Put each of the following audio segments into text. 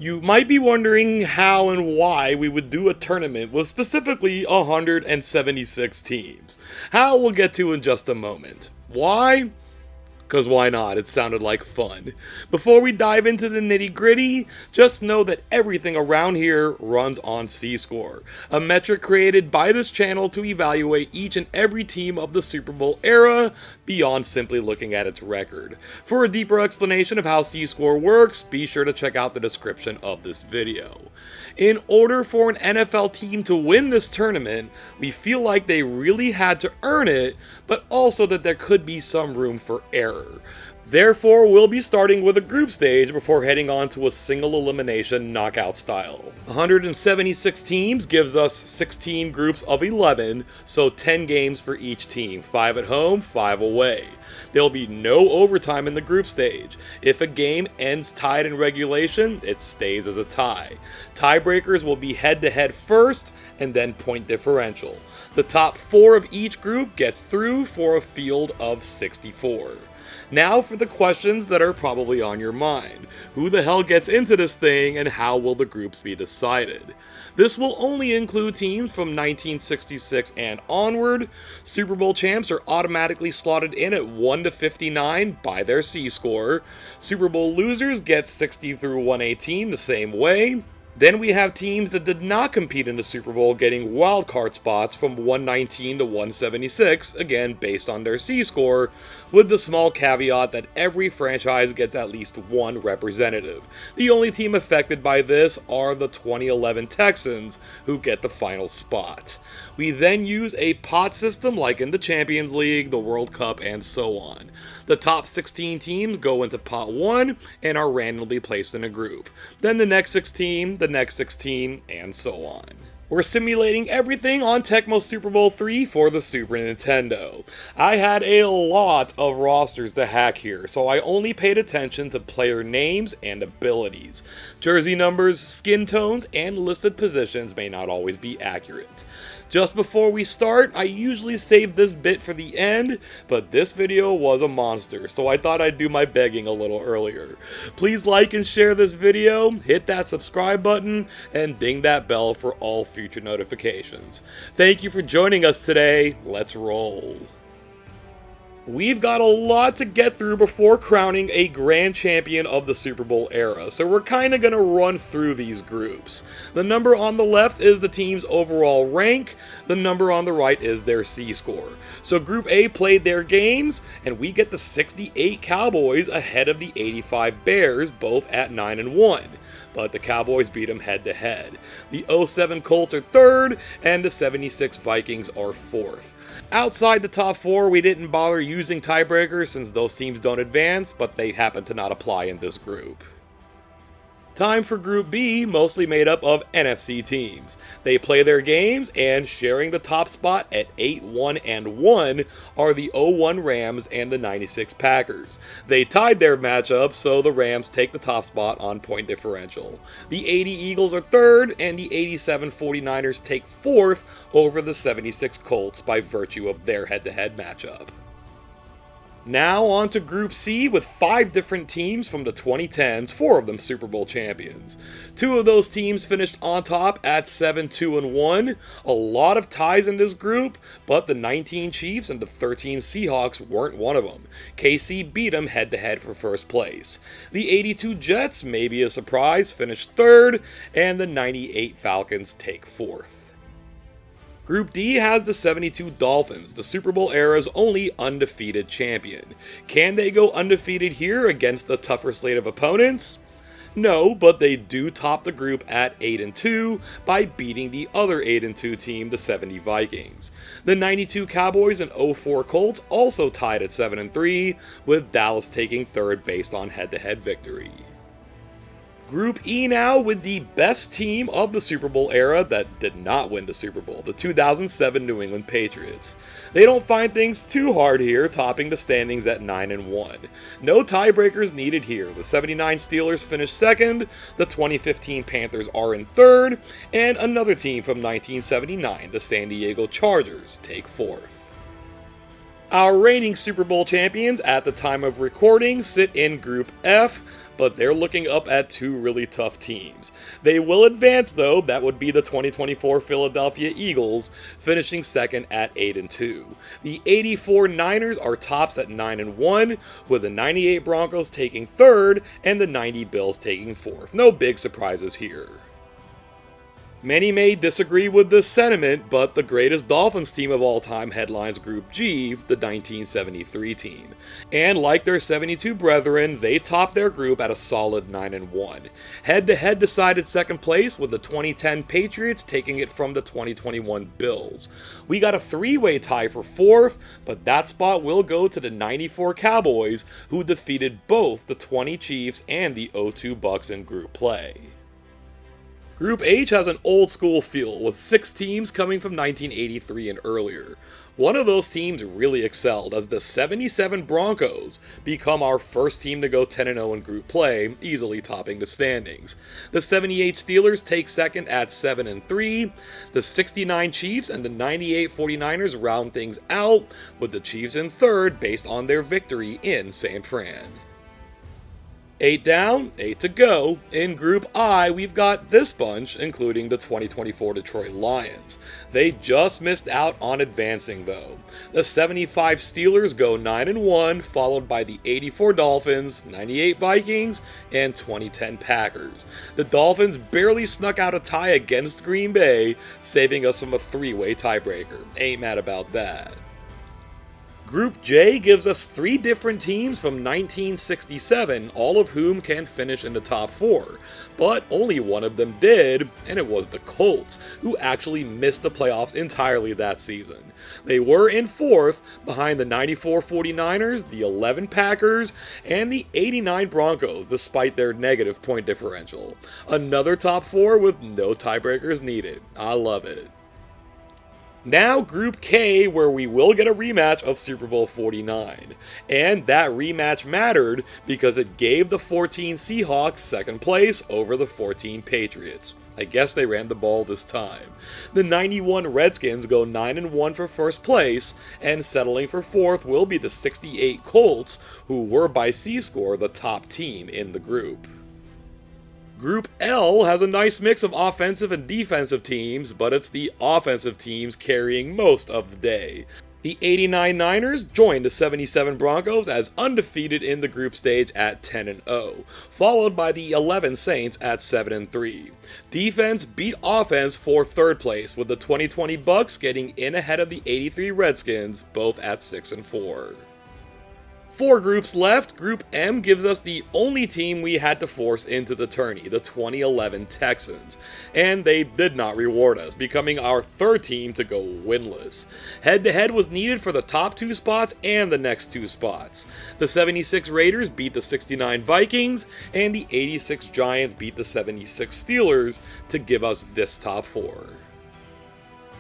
You might be wondering how and why we would do a tournament with specifically 176 teams. How we'll get to in just a moment. Why? Because why not? It sounded like fun. Before we dive into the nitty gritty, just know that everything around here runs on C-Score, a metric created by this channel to evaluate each and every team of the Super Bowl era beyond simply looking at its record. For a deeper explanation of how C-Score works, be sure to check out the description of this video. In order for an NFL team to win this tournament, we feel like they really had to earn it, but also that there could be some room for error. Therefore, we'll be starting with a group stage before heading on to a single elimination knockout style. 176 teams gives us 16 groups of 11, so 10 games for each team, 5 at home, 5 away. There'll be no overtime in the group stage. If a game ends tied in regulation, it stays as a tie. Tiebreakers will be head-to-head first, and then point differential. The top 4 of each group gets through for a field of 64. Now for the questions that are probably on your mind. Who the hell gets into this thing, and how will the groups be decided? This will only include teams from 1966 and onward. Super Bowl champs are automatically slotted in at 1 to 59 by their C-score. Super Bowl losers get 60 through 118 the same way. Then we have teams that did not compete in the Super Bowl getting wildcard spots from 119 to 176, again based on their C-score, with the small caveat that every franchise gets at least one representative. The only team affected by this are the 2011 Texans, who get the final spot. We then use a pot system like in the Champions League, the World Cup, and so on. The top 16 teams go into pot 1 and are randomly placed in a group. Then the next 16, the next 16, and so on. We're simulating everything on Tecmo Super Bowl 3 for the Super Nintendo. I had a lot of rosters to hack here, so I only paid attention to player names and abilities. Jersey numbers, skin tones, and listed positions may not always be accurate. Just before we start, I usually save this bit for the end, but this video was a monster, so I thought I'd do my begging a little earlier. Please like and share this video, hit that subscribe button, and ding that bell for all future notifications. Thank you for joining us today. Let's roll. We've got a lot to get through before crowning a grand champion of the Super Bowl era, so we're kinda gonna run through these groups. The number on the left is the team's overall rank, the number on the right is their C-score. So Group A played their games, and we get the 68 Cowboys ahead of the 85 Bears, both at 9-1. But the Cowboys beat them head-to-head. The 07 Colts are third, and the 76 Vikings are fourth. Outside the top 4, we didn't bother using tiebreakers since those teams don't advance, but they happen to not apply in this group. Time for Group B, mostly made up of NFC teams. They play their games, and sharing the top spot at 8-1-1 are the 01 Rams and the 96 Packers. They tied their matchup, so the Rams take the top spot on point differential. The 80 Eagles are third, and the 87 49ers take fourth over the 76 Colts by virtue of their head-to-head matchup. Now on to Group C with 5 different teams from the 2010s, 4 of them Super Bowl champions. 2 of those teams finished on top at 7-2-1. A lot of ties in this group, but the 19 Chiefs and the 13 Seahawks weren't one of them. KC beat them head-to-head for first place. The 82 Jets, maybe a surprise, finished third, and the 98 Falcons take fourth. Group D has the 72 Dolphins, the Super Bowl era's only undefeated champion. Can they go undefeated here against a tougher slate of opponents? No, but they do top the group at 8-2 by beating the other 8-2 team, the 70 Vikings. The 92 Cowboys and 04 Colts also tied at 7-3, with Dallas taking third based on head-to-head victory. Group E now with the best team of the Super Bowl era that did not win the Super Bowl, the 2007 New England Patriots. They don't find things too hard here, topping the standings at 9-1. No tiebreakers needed here. The 79 Steelers finished second, the 2015 Panthers are in third, and another team from 1979, the San Diego Chargers, take fourth. Our reigning Super Bowl champions at the time of recording sit in Group F, but they're looking up at two really tough teams. They will advance though, that would be the 2024 Philadelphia Eagles, finishing second at 8-2. The 84 Niners are tops at 9-1, with the 98 Broncos taking third and the 90 Bills taking fourth. No big surprises here. Many may disagree with this sentiment, but the greatest Dolphins team of all time headlines Group G, the 1973 team. And like their 72 brethren, they topped their group at a solid 9-1. Head-to-head decided second place, with the 2010 Patriots taking it from the 2021 Bills. We got a three-way tie for fourth, but that spot will go to the 94 Cowboys, who defeated both the 20 Chiefs and the 0-2 Bucks in group play. Group H has an old school feel, with 6 teams coming from 1983 and earlier. One of those teams really excelled, as the 77 Broncos become our first team to go 10-0 in group play, easily topping the standings. The 78 Steelers take second at 7-3, the 69 Chiefs and the 98 49ers round things out, with the Chiefs in third based on their victory in San Fran. 8 down, 8 to go. In Group I, we've got this bunch, including the 2024 Detroit Lions. They just missed out on advancing though. The 75 Steelers go 9-1, followed by the 84 Dolphins, 98 Vikings, and 2010 Packers. The Dolphins barely snuck out a tie against Green Bay, saving us from a 3-way tiebreaker. Ain't mad about that. Group J gives us 3 different teams from 1967, all of whom can finish in the top 4. But only one of them did, and it was the Colts, who actually missed the playoffs entirely that season. They were in 4th, behind the 94 49ers, the 11 Packers, and the 89 Broncos, despite their negative point differential. Another top 4 with no tiebreakers needed. I love it. Now Group K, where we will get a rematch of Super Bowl 49. And that rematch mattered because it gave the 14 Seahawks second place over the 14 Patriots. I guess they ran the ball this time. The 91 Redskins go 9-1 for first place, and settling for fourth will be the 68 Colts, who were by C-score the top team in the group. Group L has a nice mix of offensive and defensive teams, but it's the offensive teams carrying most of the day. The 89 Niners joined the 77 Broncos as undefeated in the group stage at 10-0, followed by the 11 Saints at 7-3. Defense beat offense for third place, with the 2020 Bucks getting in ahead of the 83 Redskins, both at 6-4. 4 groups left. Group M gives us the only team we had to force into the tourney, the 2011 Texans, and they did not reward us, becoming our third team to go winless. Head-to-head was needed for the top 2 spots and the next 2 spots. The 76 Raiders beat the 69 Vikings, and the 86 Giants beat the 76 Steelers to give us this top 4.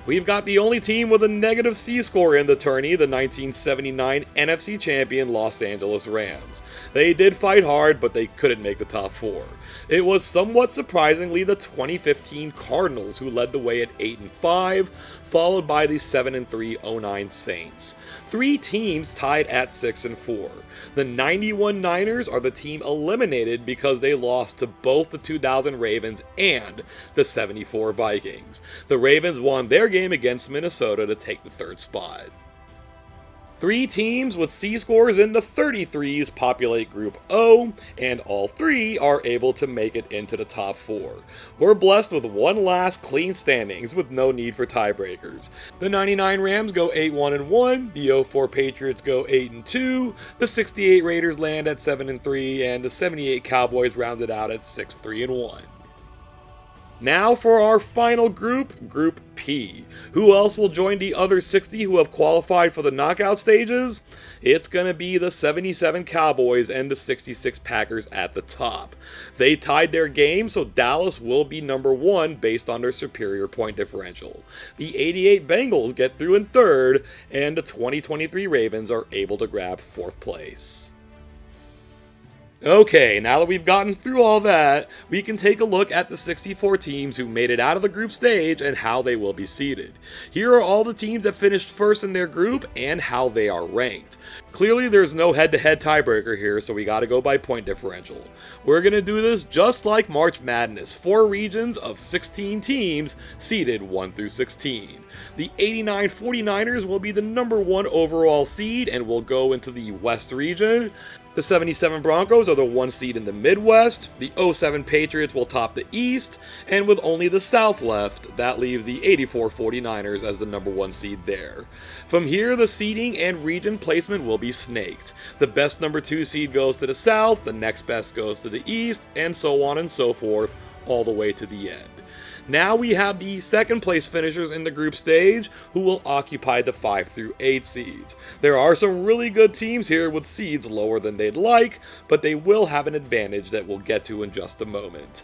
We've got the only team with a negative C-score in the tourney, the 1979 NFC champion Los Angeles Rams. They did fight hard, but they couldn't make the top 4. It was somewhat surprisingly the 2015 Cardinals who led the way at 8-5, followed by the 7-3 09 Saints. 3 teams tied at 6-4. The 91 Niners are the team eliminated because they lost to both the 2000 Ravens and the 74 Vikings. The Ravens won their game against Minnesota to take the 3rd spot. 3 teams with C-scores in the 33s populate Group O, and all 3 are able to make it into the top 4. We're blessed with one last clean standings with no need for tiebreakers. The 99 Rams go 8-1-1, the 04 Patriots go 8-2, the 68 Raiders land at 7-3, and the 78 Cowboys rounded out at 6-3-1. Now for our final group, Group P. Who else will join the other 60 who have qualified for the knockout stages? It's going to be the 77 Cowboys and the 66 Packers at the top. They tied their game, so Dallas will be number 1 based on their superior point differential. The 88 Bengals get through in 3rd, and the 2023 Ravens are able to grab 4th place. Okay, now that we've gotten through all that, we can take a look at the 64 teams who made it out of the group stage and how they will be seeded. Here are all the teams that finished first in their group and how they are ranked. Clearly there's no head-to-head tiebreaker here, so we gotta go by point differential. We're gonna do this just like March Madness, 4 regions of 16 teams seeded 1 through 16. The 89 49ers will be the number 1 overall seed and will go into the West region. The 77 Broncos are the 1 seed in the Midwest, the 07 Patriots will top the East, and with only the South left, that leaves the 84 49ers as the number 1 seed there. From here, the seeding and region placement will be snaked. The best number 2 seed goes to the South, the next best goes to the East, and so on and so forth, all the way to the end. Now we have the second place finishers in the group stage who will occupy the 5 through 8 seeds. There are some really good teams here with seeds lower than they'd like, but they will have an advantage that we'll get to in just a moment.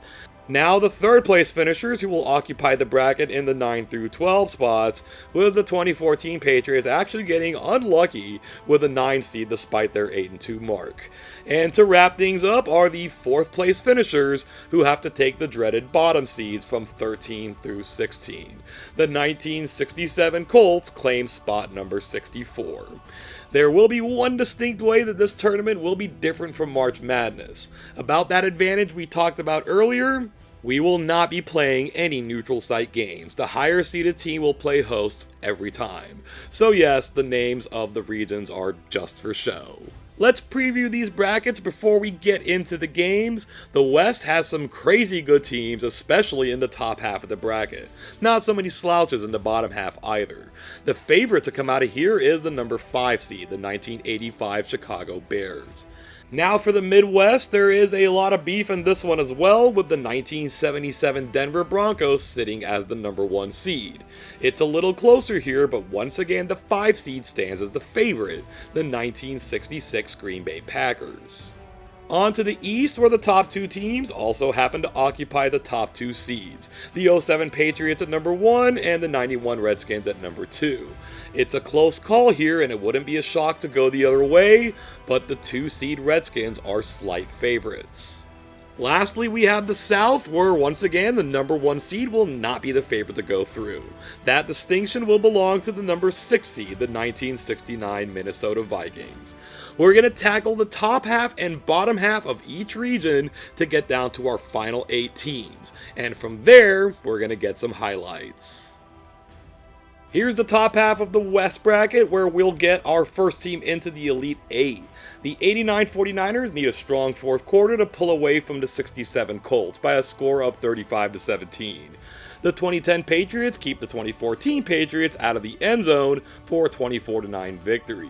Now the third place finishers who will occupy the bracket in the 9 through 12 spots, with the 2014 Patriots actually getting unlucky with a 9 seed despite their 8-2 mark. And to wrap things up are the 4th place finishers who have to take the dreaded bottom seeds from 13 through 16. The 1967 Colts claim spot number 64. There will be one distinct way that this tournament will be different from March Madness. About that advantage we talked about earlier, we will not be playing any neutral site games. The higher seeded team will play host every time. So yes, the names of the regions are just for show. Let's preview these brackets before we get into the games. The West has some crazy good teams, especially in the top half of the bracket. Not so many slouches in the bottom half either. The favorite to come out of here is the number 5 seed, the 1985 Chicago Bears. Now for the Midwest, there is a lot of beef in this one as well, with the 1977 Denver Broncos sitting as the number 1 seed. It's a little closer here, but once again the 5 seed stands as the favorite, the 1966 Green Bay Packers. On to the East, where the top 2 teams also happen to occupy the top 2 seeds. The 07 Patriots at number 1 and the 91 Redskins at number 2. It's a close call here, and it wouldn't be a shock to go the other way, but the 2 seed Redskins are slight favorites. Lastly, we have the South, where once again the number 1 seed will not be the favorite to go through. That distinction will belong to the number 6 seed, the 1969 Minnesota Vikings. We're going to tackle the top half and bottom half of each region to get down to our final 8 teams, and from there, we're going to get some highlights. Here's the top half of the West bracket, where we'll get our first team into the Elite 8. The 89 49ers need a strong fourth quarter to pull away from the 67 Colts by a score of 35-17. The 2010 Patriots keep the 2014 Patriots out of the end zone for a 24-9 victory.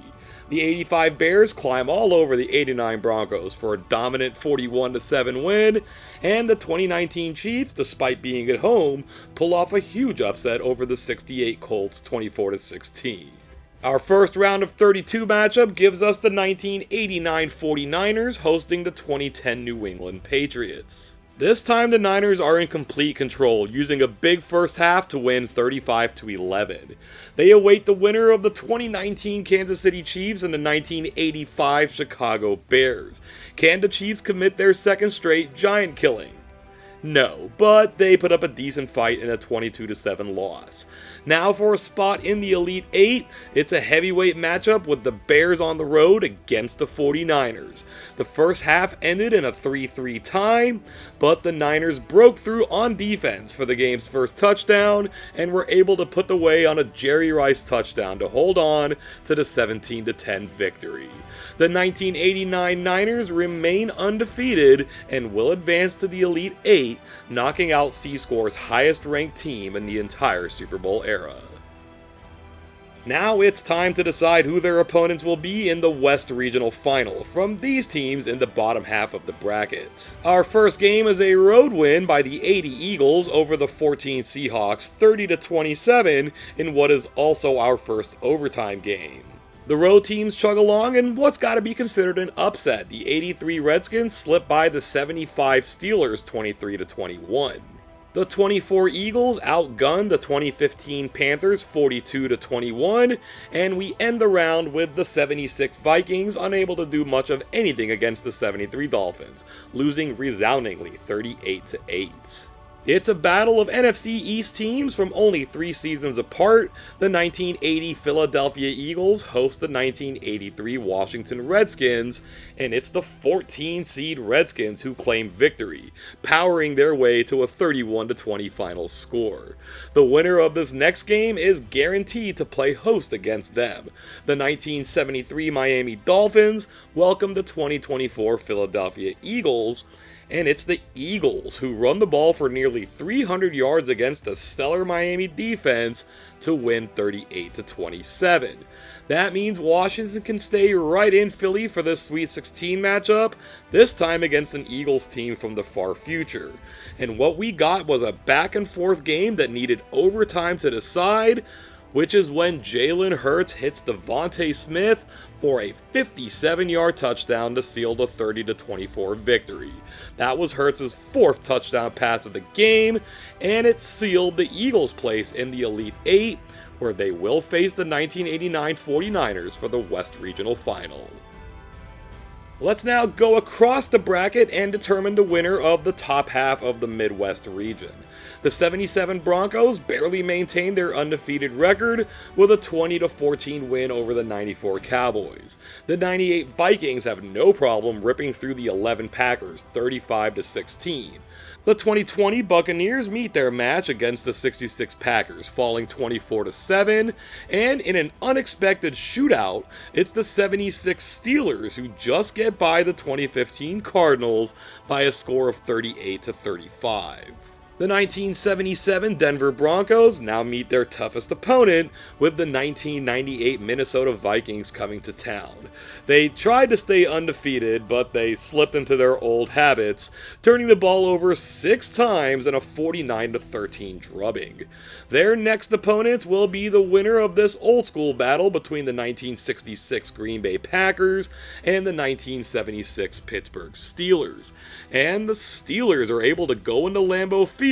The 85 Bears climb all over the 89 Broncos for a dominant 41-7 win, and the 2019 Chiefs, despite being at home, pull off a huge upset over the 68 Colts 24-16. Our first round of 32 matchup gives us the 1989 49ers hosting the 2010 New England Patriots. This time the Niners are in complete control, using a big first half to win 35-11. They await the winner of the 2019 Kansas City Chiefs and the 1985 Chicago Bears. Can the Chiefs commit their second straight giant killing? No, but they put up a decent fight in a 22-7 loss. Now for a spot in the Elite 8, it's a heavyweight matchup with the Bears on the road against the 49ers. The first half ended in a 3-3 tie, but the Niners broke through on defense for the game's first touchdown and were able to put the way on a Jerry Rice touchdown to hold on to the 17-10 victory. The 1989 Niners remain undefeated and will advance to the Elite 8, knocking out C-Score's highest-ranked team in the entire Super Bowl era. Now it's time to decide who their opponents will be in the West Regional Final from these teams in the bottom half of the bracket. Our first game is a road win by the 80 Eagles over the 14 Seahawks 30-27 in what is also our first overtime game. The road teams chug along in what's got to be considered an upset. The 83 Redskins slip by the 75 Steelers 23-21. The 24 Eagles outgunned the 2015 Panthers 42-21, and we end the round with the 76 Vikings unable to do much of anything against the 73 Dolphins, losing resoundingly 38-8. It's a battle of NFC East teams from only 3 seasons apart. The 1980 Philadelphia Eagles host the 1983 Washington Redskins, and it's the 14-seed Redskins who claim victory, powering their way to a 31-20 final score. The winner of this next game is guaranteed to play host against them. The 1973 Miami Dolphins welcome the 2024 Philadelphia Eagles, and it's the Eagles who run the ball for nearly 300 yards against a stellar Miami defense to win 38-27. That means Washington can stay right in Philly for this Sweet 16 matchup, this time against an Eagles team from the far future. And what we got was a back and forth game that needed overtime to decide, which is when Jalen Hurts hits Devontae Smith for a 57-yard touchdown to seal the 30-24 victory. That was Hurts' 4th touchdown pass of the game, and it sealed the Eagles' place in the Elite Eight, where they will face the 1989 49ers for the West Regional Final. Let's now go across the bracket and determine the winner of the top half of the Midwest region. The 77 Broncos barely maintained their undefeated record with a 20-14 win over the 94 Cowboys. The 98 Vikings have no problem ripping through the 11 Packers 35-16. The 2020 Buccaneers meet their match against the 66 Packers, falling 24-7, and in an unexpected shootout, it's the 76 Steelers who just get by the 2015 Cardinals by a score of 38-35. The 1977 Denver Broncos now meet their toughest opponent with the 1998 Minnesota Vikings coming to town. They tried to stay undefeated, but they slipped into their old habits, turning the ball over 6 times in a 49-13 drubbing. Their next opponent will be the winner of this old school battle between the 1966 Green Bay Packers and the 1976 Pittsburgh Steelers. And the Steelers are able to go into Lambeau Field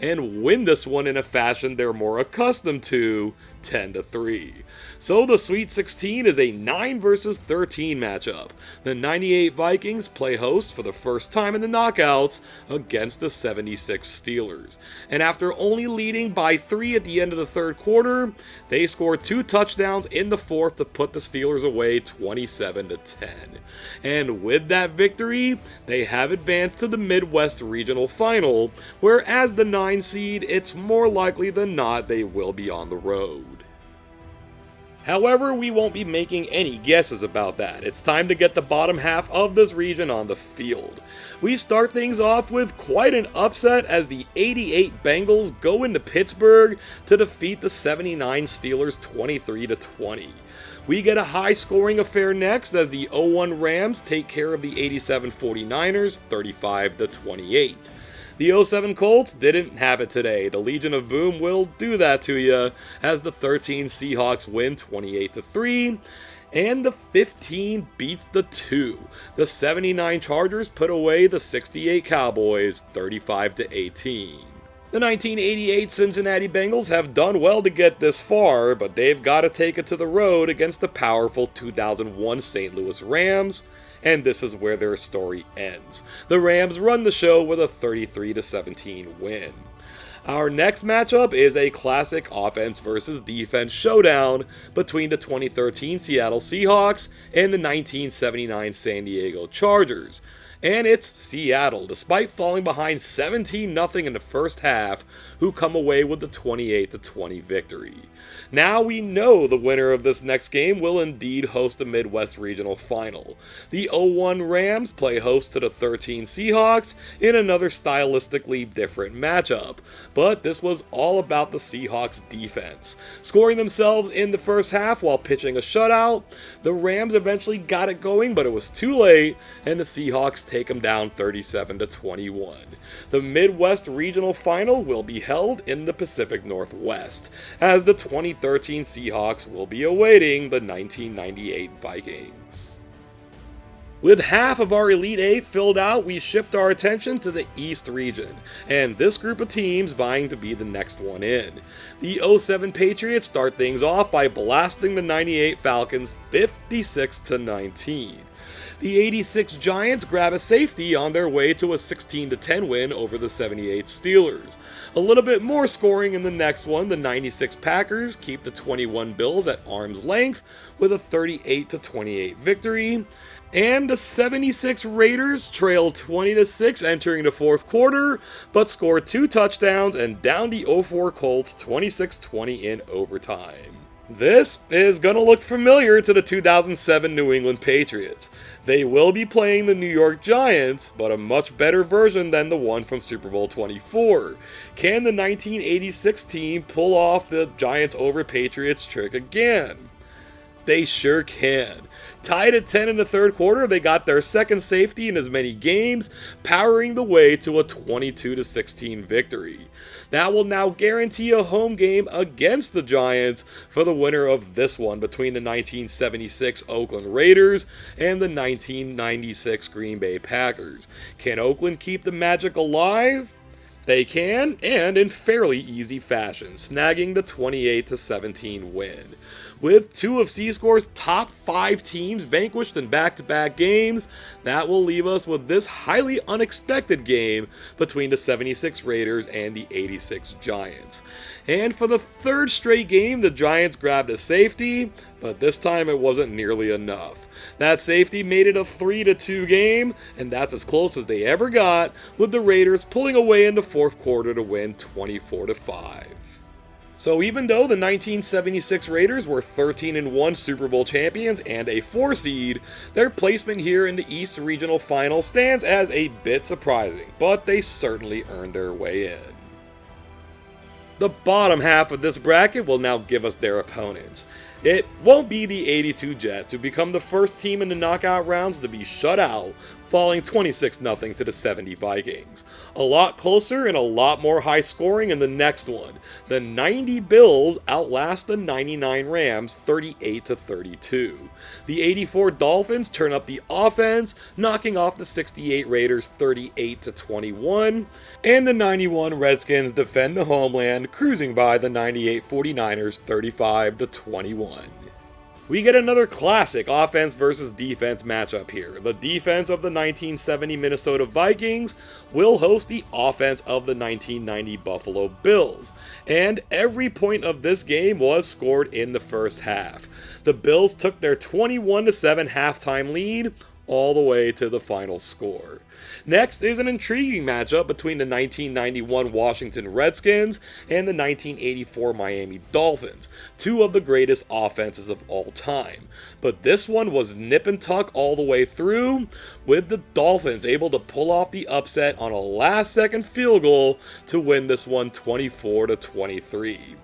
and win this one in a fashion they're more accustomed to, 10-3. So the Sweet 16 is a 9 versus 13 matchup. The 98 Vikings play host for the first time in the knockouts against the 76 Steelers. And after only leading by 3 at the end of the third quarter, they score 2 touchdowns in the fourth to put the Steelers away 27-10. And with that victory, they have advanced to the Midwest Regional Final, where as the 9 seed, it's more likely than not they will be on the road. However, we won't be making any guesses about that. It's time to get the bottom half of this region on the field. We start things off with quite an upset as the 88 Bengals go into Pittsburgh to defeat the 79 Steelers 23-20. We get a high-scoring affair next as the 01 Rams take care of the 87 49ers 35-28. The 07 Colts didn't have it today. The Legion of Boom will do that to you as the 13 Seahawks win 28-3. And the 15 beats the 2. The 79 Chargers put away the 68 Cowboys 35-18. The 1988 Cincinnati Bengals have done well to get this far, but they've got to take it to the road against the powerful 2001 St. Louis Rams. And this is where their story ends. The Rams run the show with a 33-17 win. Our next matchup is a classic offense versus defense showdown between the 2013 Seattle Seahawks and the 1979 San Diego Chargers. And it's Seattle, despite falling behind 17-0 in the first half, who come away with the 28-20 victory. Now we know the winner of this next game will indeed host the Midwest Regional Final. The 01 Rams play host to the 13 Seahawks in another stylistically different matchup, but this was all about the Seahawks defense. Scoring themselves in the first half while pitching a shutout, the Rams eventually got it going, but it was too late, and the Seahawks take them down 37-21. The Midwest Regional Final will be held in the Pacific Northwest, as the 2013 Seahawks will be awaiting the 1998 Vikings. With half of our Elite Eight filled out, we shift our attention to the East region, and this group of teams vying to be the next one in. The '07 Patriots start things off by blasting the '98 Falcons 56-19. The '86 Giants grab a safety on their way to a 16-10 win over the '78 Steelers. A little bit more scoring in the next one, the '96 Packers keep the '21 Bills at arm's length with a 38-28 victory. And the '76 Raiders trail 20-6 entering the fourth quarter, but score 2 touchdowns and down the '04 Colts 26-20 in overtime. This is going to look familiar to the 2007 New England Patriots. They will be playing the New York Giants, but a much better version than the one from Super Bowl 24. Can the 1986 team pull off the Giants over Patriots trick again? They sure can. Tied at 10 in the third quarter, they got their second safety in as many games, powering the way to a 22-16 victory. That will now guarantee a home game against the Giants for the winner of this one between the 1976 Oakland Raiders and the 1996 Green Bay Packers. Can Oakland keep the magic alive? They can, and in fairly easy fashion, snagging the 28-17 win. With 2 of C-Score's top 5 teams vanquished in back-to-back games, that will leave us with this highly unexpected game between the '76 Raiders and the '86 Giants. And for the third straight game, the Giants grabbed a safety, but this time it wasn't nearly enough. That safety made it a 3-2 game, and that's as close as they ever got, with the Raiders pulling away in the fourth quarter to win 24-5. So even though the 1976 Raiders were 13-1 Super Bowl champions and a 4 seed, their placement here in the East Regional Final stands as a bit surprising, but they certainly earned their way in. The bottom half of this bracket will now give us their opponents. It won't be the '82 Jets, who become the first team in the knockout rounds to be shut out, falling 26-0 to the '70 Vikings. A lot closer and a lot more high scoring in the next one. The '90 Bills outlast the '99 Rams 38-32. The '84 Dolphins turn up the offense, knocking off the '68 Raiders 38-21. And the '91 Redskins defend the homeland, cruising by the '98 49ers 35-21. We get another classic offense versus defense matchup here. The defense of the 1970 Minnesota Vikings will host the offense of the 1990 Buffalo Bills. And every point of this game was scored in the first half. The Bills took their 21-7 halftime lead all the way to the final score. Next is an intriguing matchup between the 1991 Washington Redskins and the 1984 Miami Dolphins, 2 of the greatest offenses of all time. But this one was nip and tuck all the way through, with the Dolphins able to pull off the upset on a last-second field goal to win this one 24-23.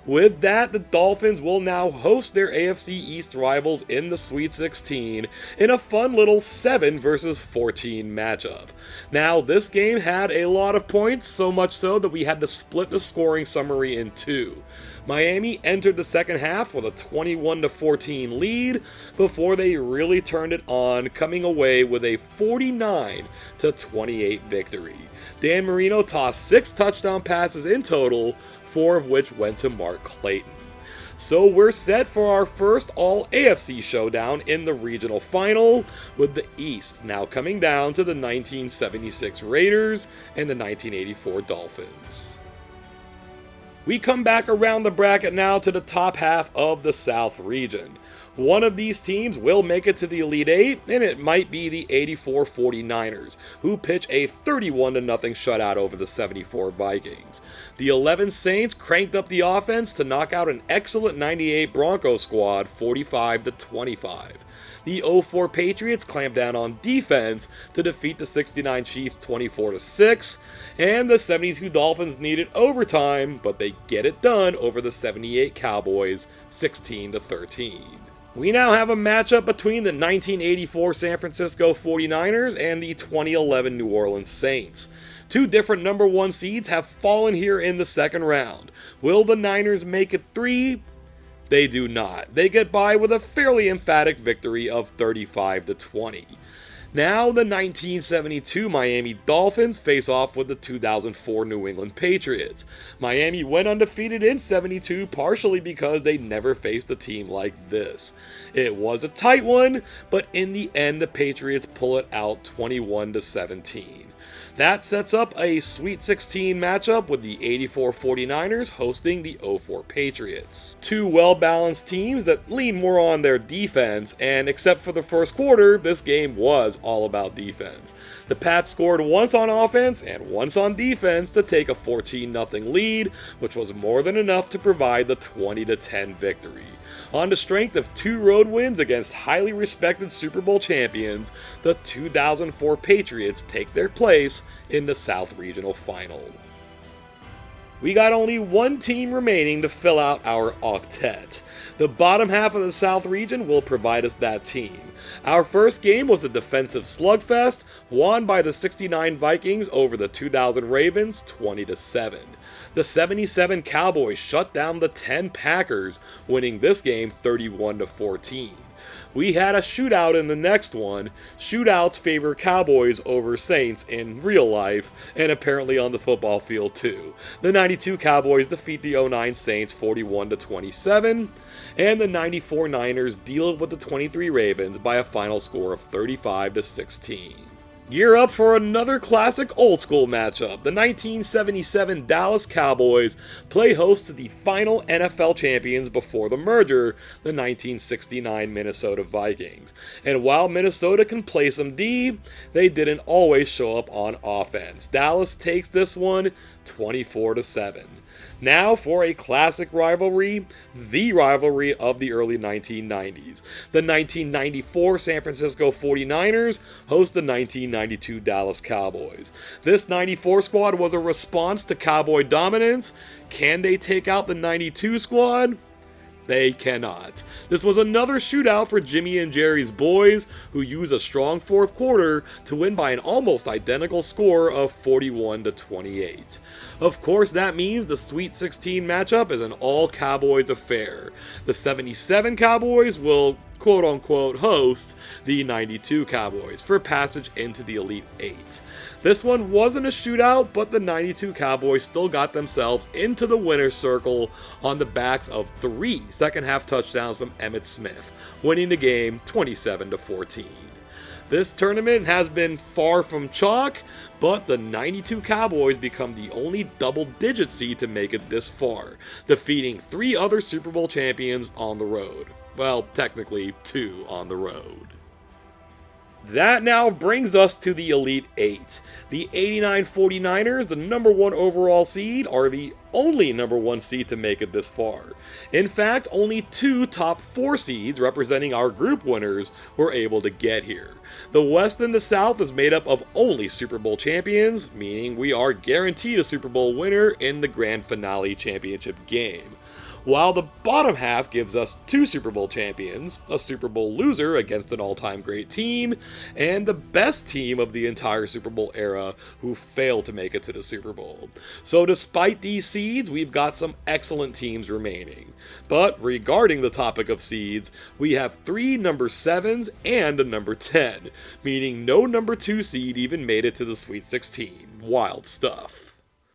With that, the Dolphins will now host their AFC East rivals in the Sweet 16 in a fun little 7 versus 14 matchup. Now, this game had a lot of points, so much so that we had to split the scoring summary in 2. Miami entered the second half with a 21-14 lead before they really turned it on, coming away with a 49-28 victory. Dan Marino tossed 6 touchdown passes in total, 4 of which went to Mark Clayton. So we're set for our first all-AFC showdown in the regional final, with the East now coming down to the 1976 Raiders and the 1984 Dolphins. We come back around the bracket now to the top half of the South region. One of these teams will make it to the Elite Eight, and it might be the '84 49ers, who pitch a 31-0 shutout over the '74 Vikings. The 11 Saints cranked up the offense to knock out an excellent '98 Broncos squad 45-25. The '04 Patriots clamped down on defense to defeat the '69 Chiefs 24-6, and the '72 Dolphins needed overtime, but they get it done over the '78 Cowboys 16-13. We now have a matchup between the 1984 San Francisco 49ers and the 2011 New Orleans Saints. 2 different number 1 seeds have fallen here in the second round. Will the Niners make it 3? They do not. They get by with a fairly emphatic victory of 35-20. Now the 1972 Miami Dolphins face off with the 2004 New England Patriots. Miami went undefeated in 72 partially because they never faced a team like this. It was a tight one, but in the end the Patriots pull it out 21-17. That sets up a Sweet 16 matchup with the 84 49ers hosting the 04 Patriots. Two well-balanced teams that lean more on their defense, and except for the first quarter, this game was all about defense. The Pats scored once on offense and once on defense to take a 14-0 lead, which was more than enough to provide the 20-10 victory. On the strength of two road wins against highly respected Super Bowl champions, the 2004 Patriots take their place in the South Regional Final. We got only one team remaining to fill out our octet. The bottom half of the South region will provide us that team. Our first game was a defensive slugfest, won by the 69 Vikings over the 2000 Ravens 20-7. The 77 Cowboys shut down the 10 Packers, winning this game 31-14. We had a shootout in the next one. Shootouts favor Cowboys over Saints in real life, and apparently on the football field too. The 92 Cowboys defeat the 09 Saints 41-27, and the 94 Niners deal with the 23 Ravens by a final score of 35-16. Gear up for another classic old school matchup. The 1977 Dallas Cowboys play host to the final NFL champions before the merger, the 1969 Minnesota Vikings. And while Minnesota can play some D, they didn't always show up on offense. Dallas takes this one 24-7. Now for a classic rivalry, the rivalry of the early 1990s. The 1994 San Francisco 49ers host the 1992 Dallas Cowboys. This 94 squad was a response to Cowboy dominance. Can they take out the 92 squad? They cannot. This was another shootout for Jimmy and Jerry's boys, who used a strong fourth quarter to win by an almost identical score of 41-28. Of course, that means the Sweet 16 matchup is an all-Cowboys affair. The 77 Cowboys will quote-unquote host the 92 Cowboys for passage into the Elite Eight. This one wasn't a shootout, but the 92 Cowboys still got themselves into the winner's circle on the backs of 3 second-half touchdowns from Emmitt Smith, winning the game 27-14. This tournament has been far from chalk, but the 92 Cowboys become the only double-digit seed to make it this far, defeating 3 other Super Bowl champions on the road. Well, technically 2 on the road. That now brings us to the Elite Eight. The 89 49ers, the number 1 overall seed, are the only number 1 seed to make it this far. In fact, only 2 top 4 seeds representing our group winners were able to get here. The West and the South is made up of only Super Bowl champions, meaning we are guaranteed a Super Bowl winner in the grand finale championship game. While the bottom half gives us 2 Super Bowl champions, a Super Bowl loser against an all-time great team, and the best team of the entire Super Bowl era who failed to make it to the Super Bowl. So despite these seeds, we've got some excellent teams remaining. But regarding the topic of seeds, we have 3 number 7s and a number 10, meaning no number 2 seed even made it to the Sweet 16. Wild stuff.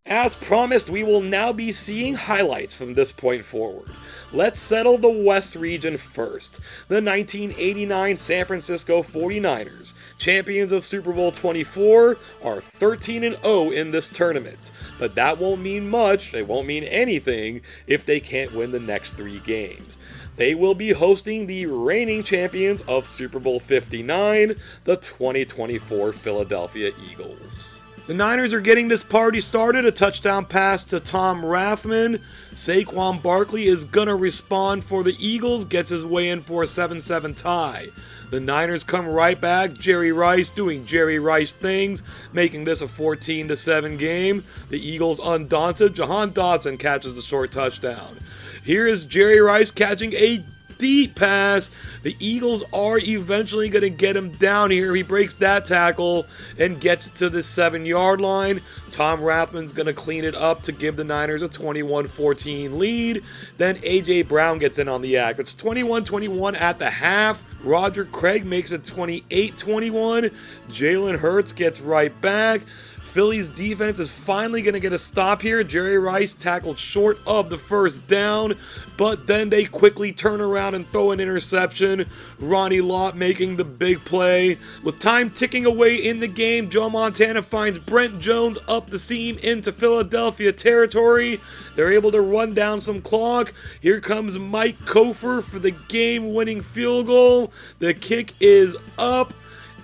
As promised, we will now be seeing highlights from this point forward. Let's settle the West region first. The 1989 San Francisco 49ers, champions of Super Bowl 24, are 13-0 in this tournament. But that won't mean much, it won't mean anything, if they can't win the next 3 games. They will be hosting the reigning champions of Super Bowl 59, the 2024 Philadelphia Eagles. The Niners are getting this party started, a touchdown pass to Tom Rathman. Saquon Barkley is gonna respond for the Eagles, gets his way in for a 7-7 tie. The Niners come right back, Jerry Rice doing Jerry Rice things, making this a 14-7 game. The Eagles undaunted, Jahan Dotson catches the short touchdown. Here is Jerry Rice catching a deep pass. The Eagles are eventually going to get him down here. He breaks that tackle and gets to the 7-yard line. Tom Rathman's going to clean it up to give the Niners a 21-14 lead. Then A.J. Brown gets in on the act. It's 21-21 at the half. Roger Craig makes it 28-21. Jalen Hurts gets right back. Philly's defense is finally going to get a stop here. Jerry Rice tackled short of the first down, but then they quickly turn around and throw an interception. Ronnie Lott making the big play. With time ticking away in the game, Joe Montana finds Brent Jones up the seam into Philadelphia territory. They're able to run down some clock. Here comes Mike Kofer for the game-winning field goal. The kick is up,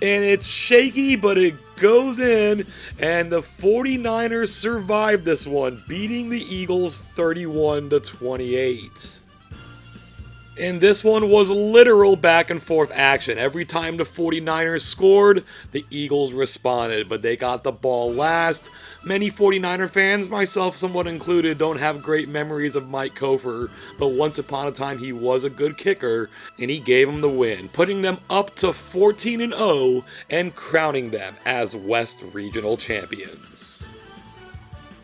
and it's shaky, but it goes in, and the 49ers survive this one, beating the Eagles 31-28. And this one was literal back and forth action. Every time the 49ers scored, the Eagles responded, but they got the ball last. Many 49er fans, myself somewhat included, don't have great memories of Mike Kofer, but once upon a time he was a good kicker, and he gave them the win, putting them up to 14-0 and crowning them as West Regional Champions.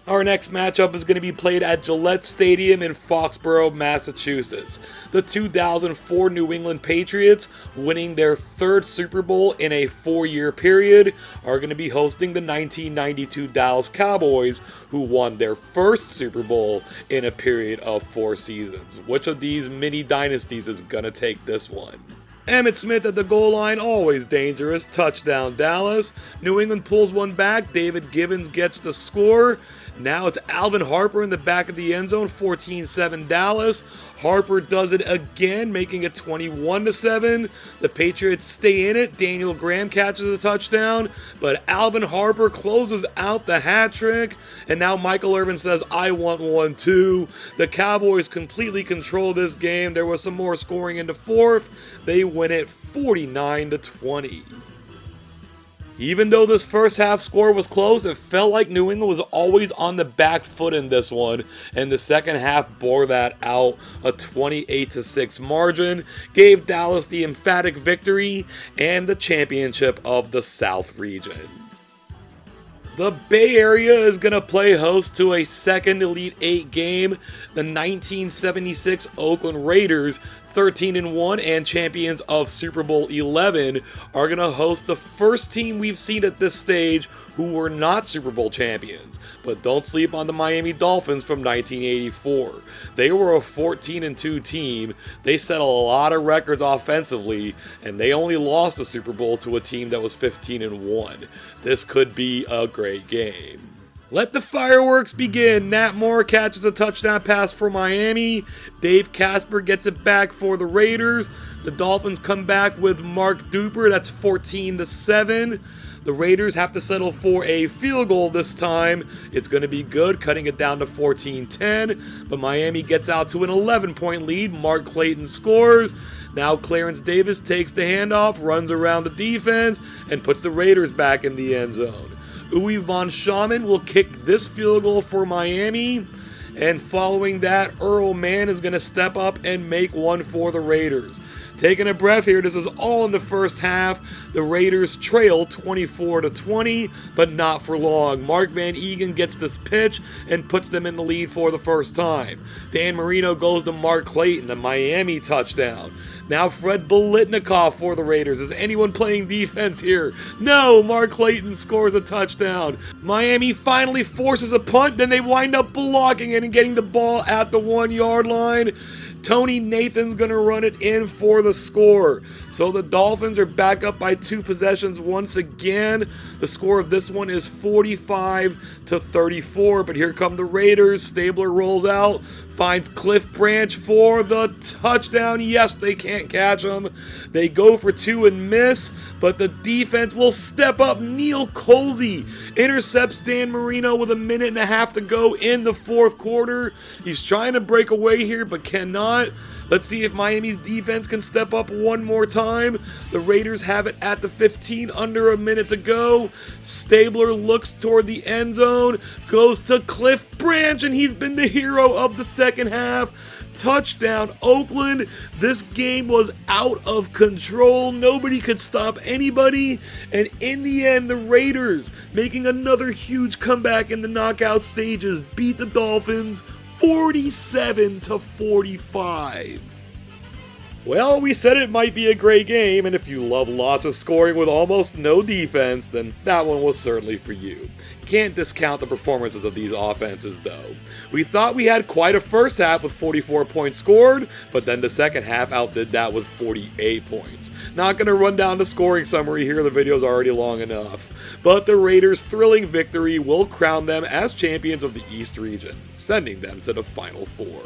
Our next matchup is going to be played at Gillette Stadium in Foxborough, Massachusetts. The 2004 New England Patriots, winning their third Super Bowl in a 4-year period, are going to be hosting the 1992 Dallas Cowboys, who won their first Super Bowl in a period of 4 seasons. Which of these mini dynasties is going to take this one? Emmitt Smith at the goal line, always dangerous. Touchdown Dallas. New England pulls one back. David Gibbons gets the score. Now it's Alvin Harper in the back of the end zone, 14-7 Dallas. Harper does it again, making it 21-7. The Patriots stay in it. Daniel Graham catches a touchdown, but Alvin Harper closes out the hat trick. And now Michael Irvin says, "I want one too." The Cowboys completely control this game. There was some more scoring in the fourth. They win it 49-20. Even though this first half score was close, it felt like New England was always on the back foot in this one, and the second half bore that out. A 28-6 margin gave Dallas the emphatic victory and the championship of the South region. The Bay Area is going to play host to a second Elite Eight game. The 1976 Oakland Raiders, 13-1 and champions of Super Bowl 11, are going to host the first team we've seen at this stage who were not Super Bowl champions. But don't sleep on the Miami Dolphins from 1984. They were a 14-2 team. They set a lot of records offensively, and they only lost the Super Bowl to a team that was 15-1. This could be a great game. Let the fireworks begin. Nat Moore catches a touchdown pass for Miami. Dave Casper gets it back for the Raiders. The Dolphins come back with Mark Duper. That's 14-7. The Raiders have to settle for a field goal this time. It's going to be good, cutting it down to 14-10. But Miami gets out to an 11-point lead. Mark Clayton scores. Now Clarence Davis takes the handoff, runs around the defense, and puts the Raiders back in the end zone. Uwe von Schaman will kick this field goal for Miami. And following that, Earl Mann is going to step up and make one for the Raiders. Taking a breath here, this is all in the first half. The Raiders trail 24-20, but not for long. Mark Van Egan gets this pitch and puts them in the lead for the first time. Dan Marino goes to Mark Clayton, a Miami touchdown. Now Fred Biletnikoff for the Raiders. Is anyone playing defense here? No, Mark Clayton scores a touchdown. Miami finally forces a punt, then they wind up blocking it and getting the ball at the 1-yard line. Tony Nathan's going to run it in for the score. So the Dolphins are back up by 2 possessions once again. The score of this one is 45-34, but here come the Raiders. Stabler rolls out, finds Cliff Branch for the touchdown. Yes, they can't catch him. They go for 2 and miss, but the defense will step up. Neil Colsey intercepts Dan Marino with 1.5 minutes to go in the fourth quarter. He's trying to break away here, but cannot. not. Let's see if Miami's defense can step up one more time. The Raiders have it at the 15, under a minute to go. Stabler looks toward the end zone, goes to Cliff Branch, and he's been the hero of the second half. Touchdown, Oakland. This game was out of control. Nobody could stop anybody. And in the end, the Raiders, making another huge comeback in the knockout stages, beat the Dolphins 47-45. Well, we said it might be a great game, and if you love lots of scoring with almost no defense, then that one was certainly for you. Can't discount the performances of these offenses, though. We thought we had quite a first half with 44 points scored, but then the second half outdid that with 48 points. Not going to run down the scoring summary here, the video's already long enough. But the Raiders' thrilling victory will crown them as champions of the East region, sending them to the Final Four.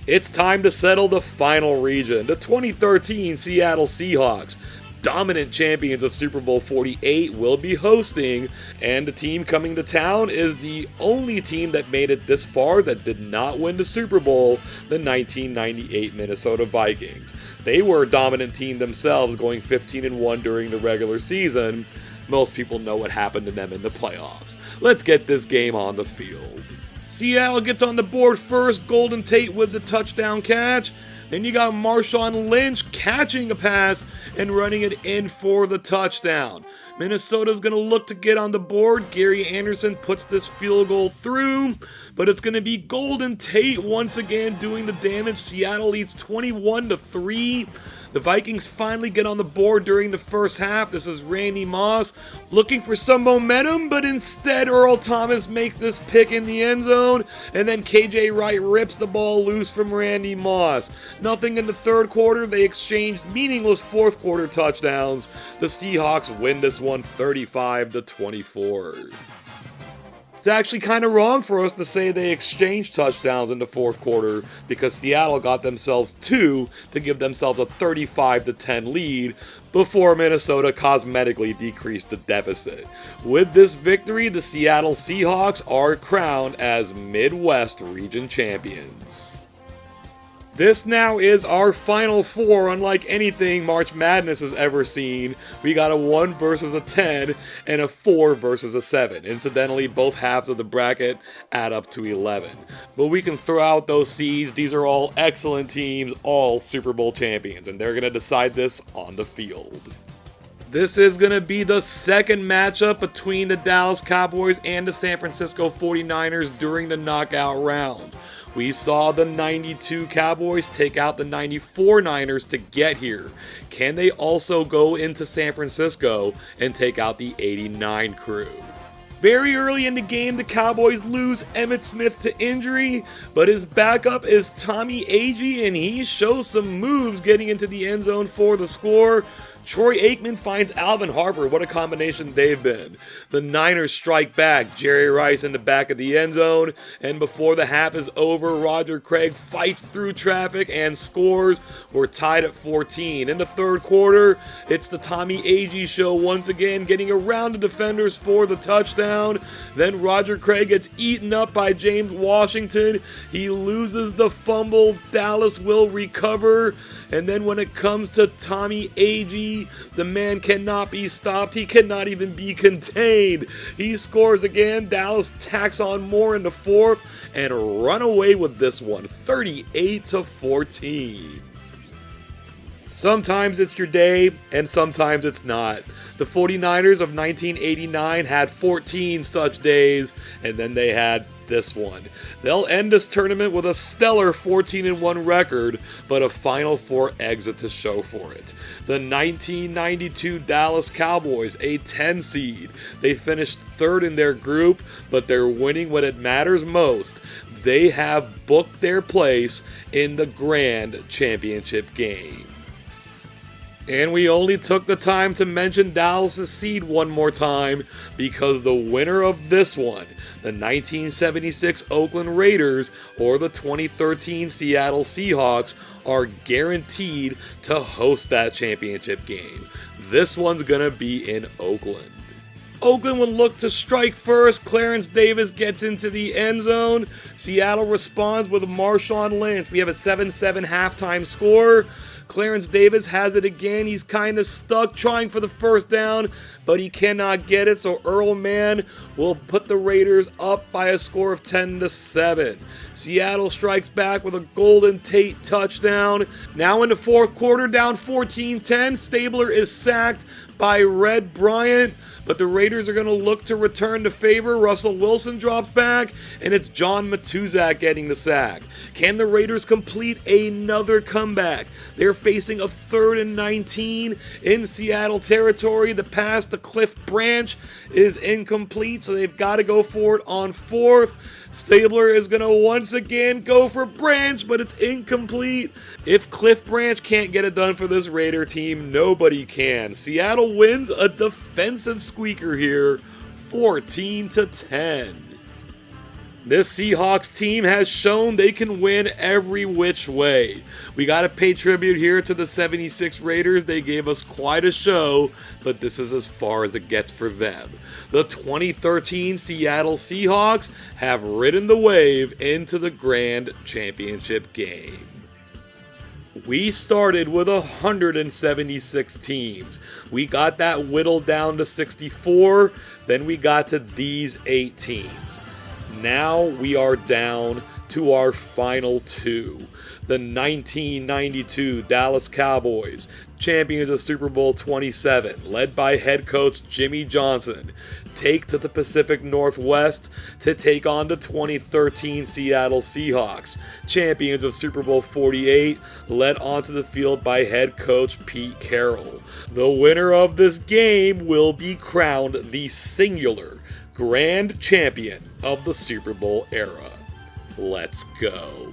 It's time to settle the final region, the 2013 Seattle Seahawks. Dominant champions of Super Bowl 48 will be hosting, and the team coming to town is the only team that made it this far that did not win the Super Bowl, the 1998 Minnesota Vikings. They were a dominant team themselves, going 15-1 during the regular season. Most people know what happened to them in the playoffs. Let's get this game on the field. Seattle gets on the board first, Golden Tate with the touchdown catch. Then you got Marshawn Lynch catching a pass and running it in for the touchdown. Minnesota's going to look to get on the board. Gary Anderson puts this field goal through, but it's going to be Golden Tate once again doing the damage. Seattle leads 21-3. The Vikings finally get on the board during the first half. This is Randy Moss looking for some momentum, but instead Earl Thomas makes this pick in the end zone, and then KJ Wright rips the ball loose from Randy Moss. Nothing in the third quarter. They exchanged meaningless fourth quarter touchdowns. The Seahawks win this one 35-24. It's actually kind of wrong for us to say they exchanged touchdowns in the fourth quarter because Seattle got themselves two to give themselves a 35-10 lead before Minnesota cosmetically decreased the deficit. With this victory, the Seattle Seahawks are crowned as Midwest Region Champions. This now is our Final Four. Unlike anything March Madness has ever seen, we got a 1 versus a 10 and a 4 versus a 7. Incidentally, both halves of the bracket add up to 11. But we can throw out those seeds. These are all excellent teams, all Super Bowl champions, and they're going to decide this on the field. This is going to be the second matchup between the Dallas Cowboys and the San Francisco 49ers during the knockout rounds. We saw the 92 Cowboys take out the 94 Niners to get here. Can they also go into San Francisco and take out the 89 crew? Very early in the game, the Cowboys lose Emmitt Smith to injury, but his backup is Tommy Agee, and he shows some moves getting into the end zone for the score. Troy Aikman finds Alvin Harper. What a combination they've been. The Niners strike back. Jerry Rice in the back of the end zone. And before the half is over, Roger Craig fights through traffic and scores. We're tied at 14. In the third quarter, it's the Tommy Agee show once again, getting around the defenders for the touchdown. Then Roger Craig gets eaten up by James Washington. He loses the fumble. Dallas will recover. And then when it comes to Tommy Agee, the man cannot be stopped. He cannot even be contained. He scores again. Dallas tacks on more in the fourth and run away with this one, 38-14. Sometimes it's your day, and sometimes it's not. The 49ers of 1989 had 14 such days, and then they had this one. They'll end this tournament with a stellar 14-1 record, but a Final Four exit to show for it. The 1992 Dallas Cowboys, a 10 seed. They finished third in their group, but they're winning when it matters most. They have booked their place in the grand championship game. And we only took the time to mention Dallas' seed one more time because the winner of this one, the 1976 Oakland Raiders or the 2013 Seattle Seahawks, are guaranteed to host that championship game. This one's gonna be in Oakland. Oakland would look to strike first. Clarence Davis gets into the end zone. Seattle responds with Marshawn Lynch. We have a 7-7 halftime score. Clarence Davis has it again. He's kind of stuck trying for the first down, but he cannot get it. So Earl Mann will put the Raiders up by a score of 10-7. Seattle strikes back with a Golden Tate touchdown. Now in the fourth quarter, down 14-10. Stabler is sacked by Red Bryant, but the Raiders are going to look to return the favor. Russell Wilson drops back, and it's John Matuzak getting the sack. Can the Raiders complete another comeback? They're facing a 3rd and 19 in Seattle territory. The pass to Cliff Branch is incomplete, so they've got to go for it on 4th. Stabler is going to once again go for Branch, but it's incomplete. If Cliff Branch can't get it done for this Raider team, nobody can. Seattle wins a defensive squeaker here, 14-10. This Seahawks team has shown they can win every which way. We got to pay tribute here to the 76 Raiders. They gave us quite a show, but this is as far as it gets for them. The 2013 Seattle Seahawks have ridden the wave into the grand championship game. We started with 176 teams. We got that whittled down to 64. Then we got to these 8 teams. Now we are down to our final 2. The 1992 Dallas Cowboys, champions of Super Bowl 27, led by head coach Jimmy Johnson, take to the Pacific Northwest to take on the 2013 Seattle Seahawks, champions of Super Bowl 48, led onto the field by head coach Pete Carroll. The winner of this game will be crowned the singular grand champion of the Super Bowl era. Let's go.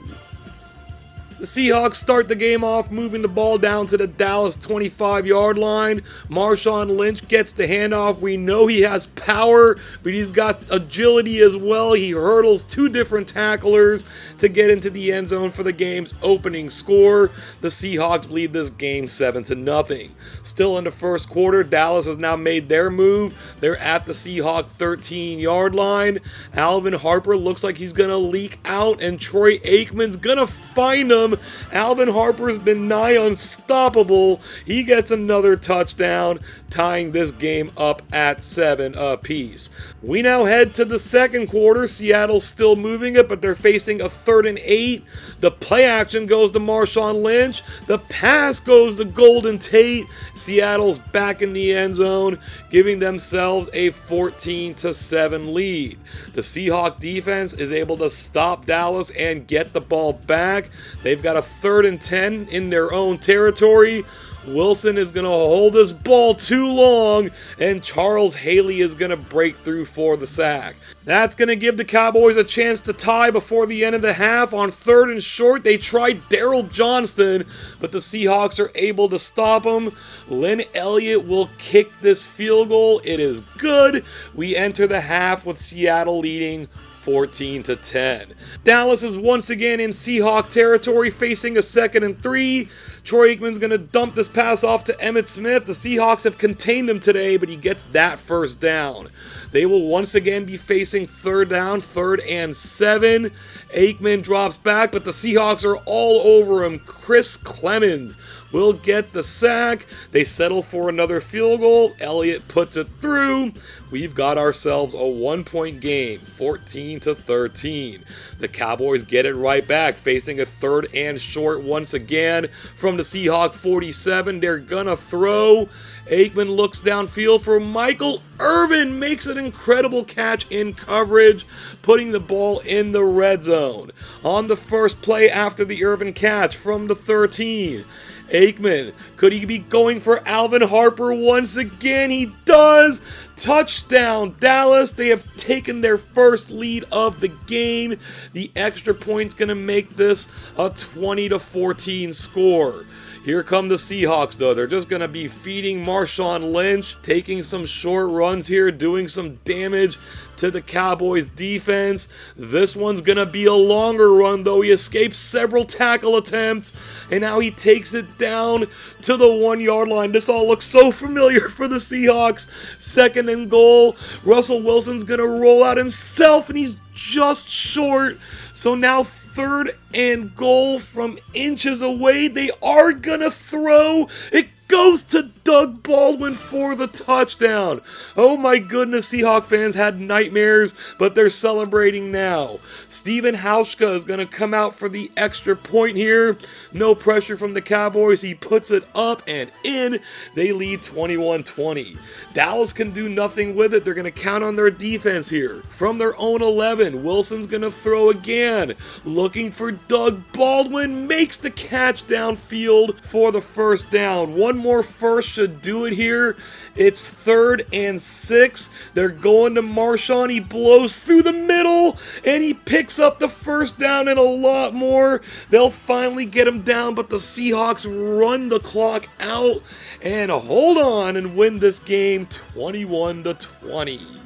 The Seahawks start the game off moving the ball down to the Dallas 25-yard line. Marshawn Lynch gets the handoff. We know he has power, but he's got agility as well. He hurdles 2 different tacklers to get into the end zone for the game's opening score. The Seahawks lead this game 7-0. Still in the first quarter, Dallas has now made their move. They're at the Seahawk 13-yard line. Alvin Harper looks like he's going to leak out, and Troy Aikman's going to find him. Alvin Harper's been nigh unstoppable. He gets another touchdown, tying this game up at 7 apiece. We now head to the second quarter. Seattle's still moving it, but they're facing a 3rd and 8. The play action goes to Marshawn Lynch. The pass goes to Golden Tate. Seattle's back in the end zone, giving themselves a 14-7 lead. The Seahawk defense is able to stop Dallas and get the ball back. They've got a 3rd and 10 in their own territory. Wilson is going to hold this ball too long, and Charles Haley is going to break through for the sack. That's going to give the Cowboys a chance to tie before the end of the half. On 3rd and short, they tried Daryl Johnston, but the Seahawks are able to stop him. Lynn Elliott will kick this field goal. It is good. We enter the half with Seattle leading 14-10. Dallas is once again in Seahawk territory, facing a 2nd and 3. Troy Aikman's going to dump this pass off to Emmitt Smith. The Seahawks have contained him today, but he gets that first down. They will once again be facing 3rd down, 3rd and 7. Aikman drops back, but the Seahawks are all over him. Chris Clemens will get the sack. They settle for another field goal. Elliott puts it through. We've got ourselves a 1-point game, 14-13. The Cowboys get it right back, facing a 3rd and short once again from the Seahawk 47. They're gonna throw. Aikman looks downfield for Michael Irvin, makes an incredible catch in coverage, putting the ball in the red zone. On the first play after the Irvin catch from the 13, Aikman, could he be going for Alvin Harper once again? He does! Touchdown, Dallas. They have taken their first lead of the game. The extra point's going to make this a 20-14 score. Here come the Seahawks, though. They're just going to be feeding Marshawn Lynch, taking some short runs here, doing some damage to the Cowboys defense. This one's going to be a longer run, though. He escapes several tackle attempts, and now he takes it down to the 1 yard line. This all looks so familiar for the Seahawks. 2nd and goal. Russell Wilson's going to roll out himself, and he's just short. So now 3rd and goal from inches away. They are going to throw. It goes to Doug Baldwin for the touchdown. Oh my goodness, Seahawk fans had nightmares, but they're celebrating now. Steven Hauschka is going to come out for the extra point here. No pressure from the Cowboys. He puts it up and in. They lead 21-20. Dallas can do nothing with it. They're going to count on their defense here. From their own 11, Wilson's going to throw again. Looking for Doug Baldwin. Makes the catch downfield for the first down. One more first should do it here. It's 3rd and 6. They're going to Marshawn. He blows through the middle, and he picks up the first down and a lot more. They'll finally get him down, but the Seahawks run the clock out and hold on and win this game 21-20.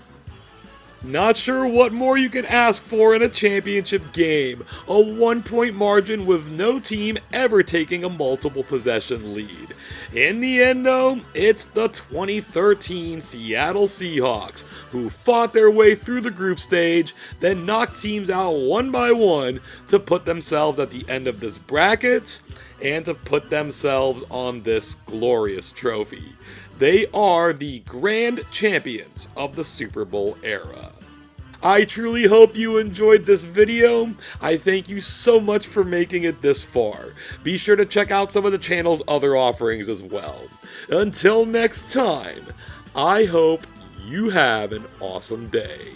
Not sure what more you can ask for in a championship game. A 1-point margin with no team ever taking a multiple possession lead. In the end, though, it's the 2013 Seattle Seahawks who fought their way through the group stage, then knocked teams out one by one to put themselves at the end of this bracket and to put themselves on this glorious trophy. They are the grand champions of the Super Bowl era. I truly hope you enjoyed this video. I thank you so much for making it this far. Be sure to check out some of the channel's other offerings as well. Until next time, I hope you have an awesome day.